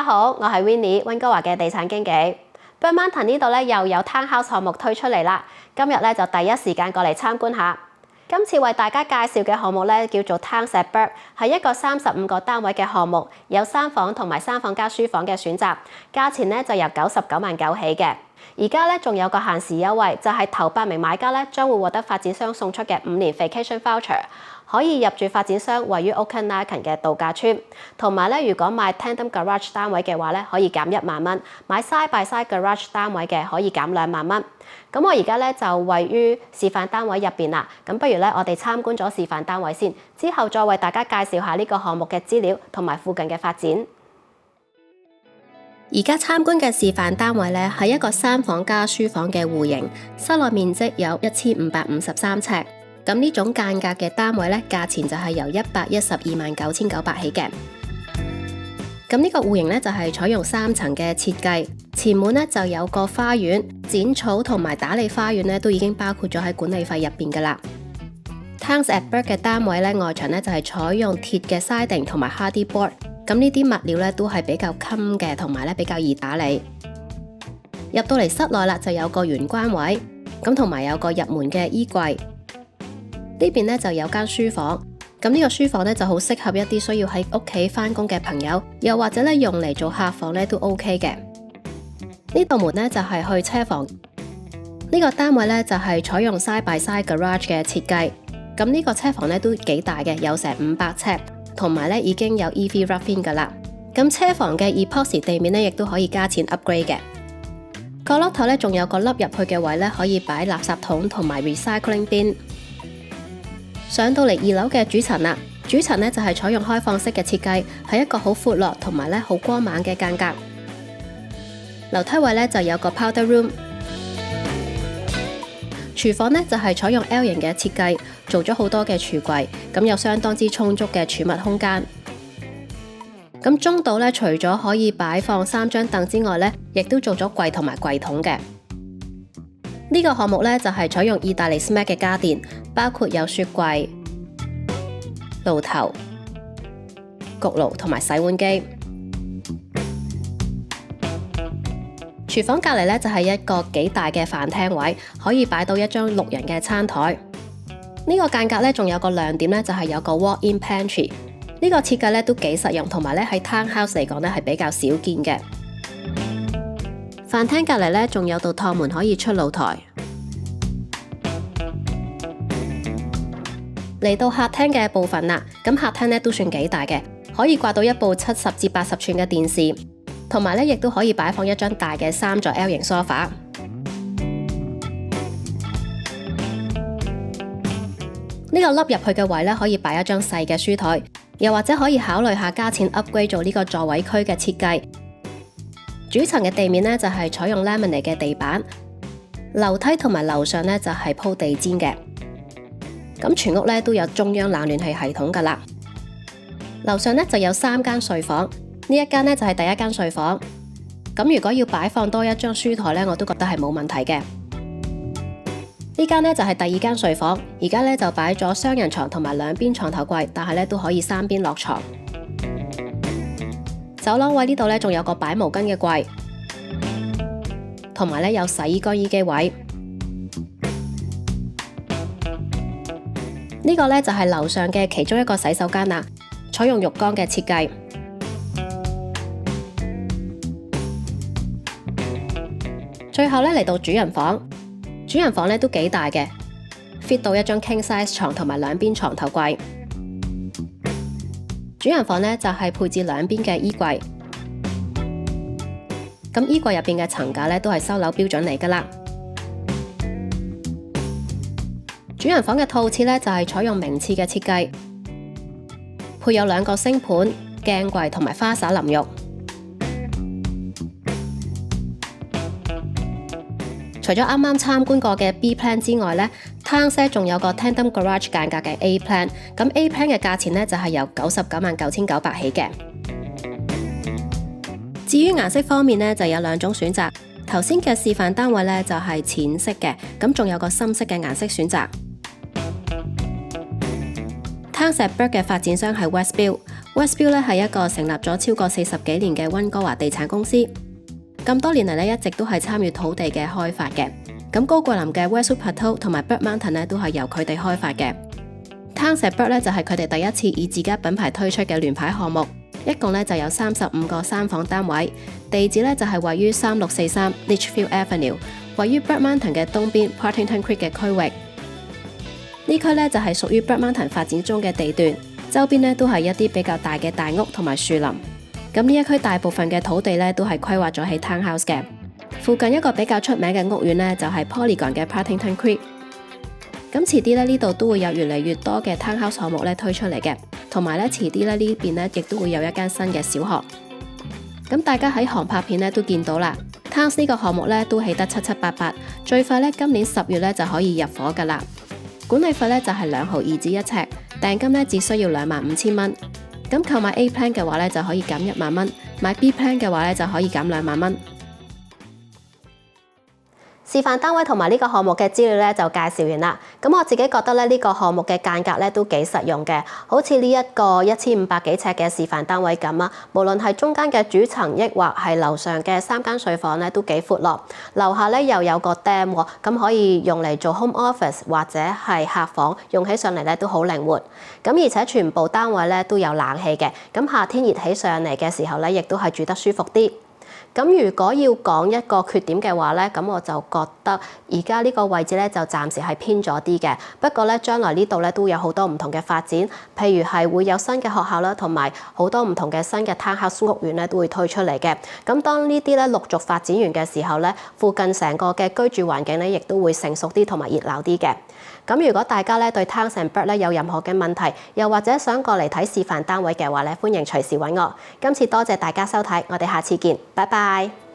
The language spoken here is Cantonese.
家好，我係 Winnie 溫哥華嘅地產經紀。Burnt Mountain 呢度咧又有 townhouse 項目推出嚟啦，今日咧就第一時間過嚟參觀下。今次為大家介紹嘅項目咧叫做 Towns at Bourke，係一個35個單位嘅項目，有3房同埋3房加書房嘅選擇，價錢咧就由99萬9起嘅。而家咧仲有個限時優惠，就係頭8名買家咧將會獲得發展商送出嘅5年 vacation voucher， 可以入住發展商位於 Okanagan 嘅度假村。同埋咧，如果買 tandem garage 單位嘅話咧，可以減1萬蚊；買 side by side garage 單位嘅可以減2萬蚊。咁我而家咧就位於示範單位入邊啦。咁不如咧，我哋參觀咗示範單位先，之後再為大家介紹下呢個項目嘅資料同埋附近嘅發展。而家參觀嘅示範單位咧係一個3房加書房嘅戶型，室內面積有1553尺。咁呢種間隔嘅單位咧，價錢就係由112萬9900起嘅。咁呢個戶型咧就係採用3層嘅設計，前門咧就有個花園，剪草同埋打理花園咧都已經包括咗喺管理費入邊噶啦。Towns at Bourke 嘅單位咧外牆咧就係採用鐵嘅 siding 同埋 hardy board。咁呢啲物料咧都係比較襟嘅，同埋咧比較易打理。入到嚟室內啦，就有個玄關位，咁同埋有個入門嘅衣櫃。呢邊咧就有間書房，咁呢個書房咧就好適合一啲需要喺屋企返工嘅朋友，又或者咧用嚟做客房咧都 OK 嘅。呢道門咧就係去車房。呢個單位咧就係採用 side by side garage 嘅設計。咁呢個車房咧都幾大嘅，有成500尺。同埋咧已經有 EV rough-in 噶啦，咁車房嘅 epoxy 地面咧亦都可以加錢 upgrade 嘅。角落頭咧仲有個凹入去嘅位咧，可以擺垃圾桶同埋 recycling bin。上到嚟2樓嘅主層啦，主層咧就係採用開放式嘅設計，係一個好闊落同埋咧好光猛嘅間隔。樓梯位咧就有個 powder room。廚房咧就係採用 L 型嘅設計，做咗好多嘅櫥櫃，咁有相當之充足嘅儲物空間。咁中度咧，除咗可以擺放3張凳之外咧，亦都做咗櫃同埋櫃桶嘅。呢個項目咧就係採用意大利 SMAC 嘅家電，包括有雪櫃、爐頭、焗爐同埋洗碗機。廚房隔籬咧就係一個幾大嘅飯廳位，可以擺到一張6人嘅餐台。呢個間隔咧仲有個亮點咧，就係有個 walk-in pantry。呢個設計咧都幾實用，同埋咧喺 townhouse 嚟講咧係比較少見嘅。飯廳隔籬咧仲有道趟門可以出露台。嚟到客廳嘅部分啦，咁客廳咧都算幾大嘅，可以掛到一部70至80寸嘅電視。同埋咧，亦都可以擺放一張大嘅3座 L 型 sofa。呢個凹入去嘅位咧，可以擺一張細嘅書台，又或者可以考慮下加錢 upgrade 做呢個座位區嘅設計。主層嘅地面咧就係採用 laminate 嘅地板，樓梯同埋樓上咧就係鋪地氈嘅。咁全屋咧都有中央冷暖氣系統噶啦。樓上咧就有3間睡房。呢一間咧就係第一間睡房，咁如果要擺放多一張書台咧，我都覺得係冇問題嘅。呢間咧就係第二間睡房，而家咧就擺咗雙人床同埋2邊床頭櫃，但係咧都可以3邊落床。走廊位呢度咧仲有個擺毛巾嘅櫃，同埋咧有洗衣乾衣機位。呢個咧就係樓上嘅其中一個洗手間啦，採用浴缸嘅設計。最後咧嚟到主人房，主人房咧都幾大嘅 ，fit 到一張 king size 床同埋2邊床頭櫃。主人房咧就係配置2邊嘅衣櫃，咁衣櫃入邊嘅層架咧都係收樓標準嚟噶啦。主人房嘅套廁咧就係採用明廁嘅設計，配有2個星盤、鏡櫃同埋花灑淋浴。除咗啱啱參觀過嘅 B plan 之外咧，Towns 仲有個 tandem garage 間隔嘅 A plan。咁 A plan 嘅價錢咧就係由99萬9900起嘅。至於顏色方面咧，就有2種選擇。頭先嘅示範單位咧就係淺色嘅，咁仲有個深色嘅顏色選擇。Towns at Bourke嘅發展商係 Westbuild。Westbuild 咧係一個成立咗超過40幾年嘅溫哥華地產公司，咁多年嚟咧一直都係參與土地嘅開發嘅。咁高桂林嘅 Westwood Plateau 同埋 Bird Mountain 咧都係由佢哋開發嘅。Towns at Bird 咧就係佢哋第一次以自家品牌推出嘅聯排項目，一共咧就有35個3房單位，地址咧就係位於3643 Litchfield Avenue， 位於 Bird Mountain 嘅東邊 Partington Creek 嘅區域。呢區咧就係屬於 Bird Mountain 發展中嘅地段，周邊咧都係一啲比較大嘅大屋同埋樹林。咁呢一區大部分嘅土地咧都係規劃咗起 townhouse 嘅。附近一個比較出名嘅屋苑呢，就係 Polygon 嘅 Partington Creek。咁遲啲咧呢度都會有越嚟越多嘅 townhouse 項目咧推出嚟嘅，同埋咧遲啲咧呢邊咧亦都會有一間新嘅小學。咁大家喺航拍片咧都見到啦，Towns 呢個項目咧都起得七七八八，最快咧今年10月咧就可以入伙噶啦。管理費咧就係2毫2子一尺，訂金咧只需要25,000蚊。咁購買 A plan 嘅話咧就可以減1萬蚊，買 B plan 嘅話咧就可以減2萬蚊。示範單位同埋呢個項目嘅資料咧就介紹完啦。咁我自己覺得咧呢個項目嘅間隔咧都幾實用嘅，好似呢一個1500幾尺嘅示範單位咁啊。無論係中間嘅主層，抑或係樓上嘅3間睡房咧都幾闊落，樓下咧又有個 dam 喎，咁可以用嚟做 home office 或者係客房，用起上嚟咧都好靈活。咁而且全部單位咧都有冷氣嘅，咁夏天熱起上嚟嘅時候咧，亦都係住得舒服啲。咁如果要講一個缺點嘅話咧，咁我就覺得而家呢個位置咧就暫時係偏咗啲嘅。不過咧，將來呢度咧都有好多唔同嘅發展，譬如係會有新嘅學校啦，同埋好多唔同嘅新嘅 townhouse 屋苑咧都會推出嚟嘅。咁當呢啲咧陸續發展完嘅時候咧，附近成個嘅居住環境咧亦都會成熟啲同埋熱鬧啲嘅。咁如果大家咧對 Towns at Bird 咧有任何嘅問題，又或者想過嚟睇示範單位嘅話咧，歡迎隨時揾我。今次多謝大家收睇，我哋下次見，拜拜。